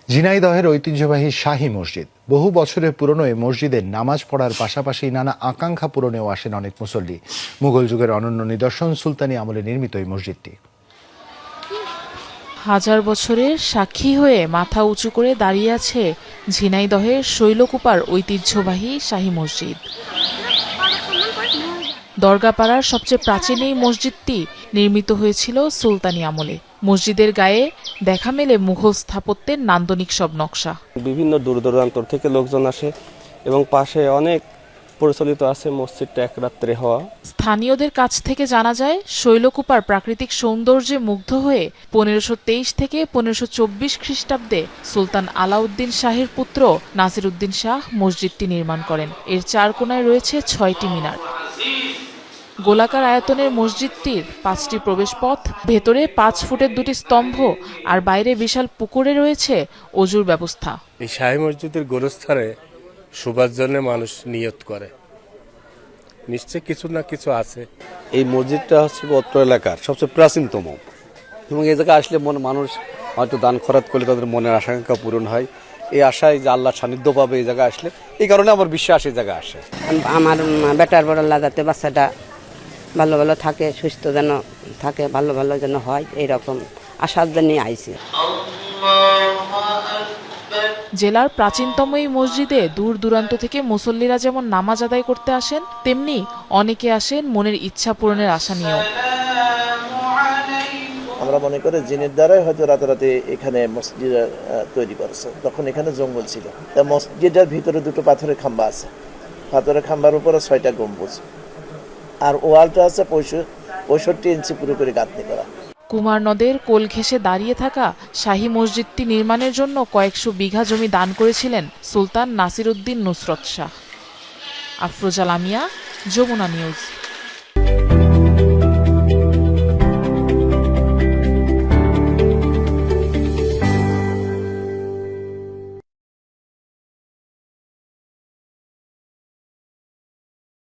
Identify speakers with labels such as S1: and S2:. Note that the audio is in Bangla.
S1: ঝিনাইদহের ঐতিহ্যবাহী শাহী মসজিদ। বহু বছরের পুরনো এই মসজিদে নামাজ পড়ার পাশাপাশি নানা আকাঙ্ক্ষা পূরণেও আসেন অনেক মুসল্লি। মুঘল যুগের অনন্য নিদর্শন সুলতানি আমলে নির্মিত এই মসজিদটি
S2: হাজার বছরের সাক্ষী হয়ে মাথা উঁচু করে দাঁড়িয়ে আছে ঝিনাইদহের শৈলকুপার ঐতিহ্যবাহী শাহী মসজিদ। দরগাপাড়ার সবচেয়ে প্রাচীন এই মসজিদটি নির্মিত হয়েছিল সুলতানি আমলে। মসজিদের গায়ে দেখা মেলে মুঘল স্থাপত্যের নান্দনিক সব নকশা।
S3: বিভিন্ন দূর দূরান্ত থেকে লোকজন আসে এবং পাশে অনেক প্রচলিত আছে মসজিদটা এক রাত্রে হওয়া।
S2: স্থানীয়দের কাছ থেকে জানা যায়, শৈলকুপার প্রাকৃতিক সৌন্দর্যে মুগ্ধ হয়ে 1523 থেকে 1524 খ্রিস্টাব্দে সুলতান আলাউদ্দিন শাহের পুত্র নাসিরউদ্দিন শাহ মসজিদটি নির্মাণ করেন। এর চার কোণায় রয়েছে 6টি মিনার। গোলাকার আয়তনের মসজিদটির 5টি প্রবেশপথ, ভেতরে 5 ফুটের 2টি স্তম্ভ আর বাইরে বিশাল পুকুরে রয়েছে অজুর ব্যবস্থা।
S4: এই শাহী মসজিদের গোরস্থানে শোবার জন্য মানুষ নিয়ত করে, নিশ্চয় কিছু না কিছু আছে।
S5: এই মসজিদটা হচ্ছে অত্র এলাকার সবচেয়ে প্রাচীনতম এবং এই জায়গায় আসলে মানুষ হয়তো দান খরাত করলে তাদের মনের আকাঙ্ক্ষা পূরণ হয়। এই আশায় যে আল্লাহ সান্নিধ্য পাবে এই জায়গায় আসলে, এই কারণে আমার বিশ্বাস এই জায়গায় আসে।
S6: আমার বেটার বড় যাতে বাচ্চাটা ভালো ভালো থাকে, সুস্থ যেন থাকে, ভালো ভালো যেন হয়, এইরকম আশার জন্য আইছি।
S2: জেলার প্রাচীনতম এই মসজিদে দূর দূরান্ত থেকে মুসল্লিরা যেমন নামাজ আদায় করতে আসেন, তেমনি অনেকে আসেন মনের ইচ্ছা পূরণের আশা নিয়েও।
S7: আমরা মনে করি জিনের দ্বারাই হয়তো রাতারাতি এখানে মসজিদ তৈরি করেছে। তখন এখানে জঙ্গল ছিল। তা মসজিদের ভিতরে 2টো পাথরের খাম্বা আছে, পাথরের খাম্বার উপরে 6টা গম্বুজ, আর ওয়ালটা আছে 65 ইঞ্চি পুরোপুরি গাঁথনি করা।
S2: কুমার নদের কোল ঘেঁষে দাঁড়িয়ে থাকা শাহী মসজিদটি নির্মাণের জন্য কয়েকশো বিঘা জমি দান করেছিলেন সুলতান নাসিরউদ্দিন নুসরত শাহ। আফরোজা লামিয়া, যমুনা নিউজ।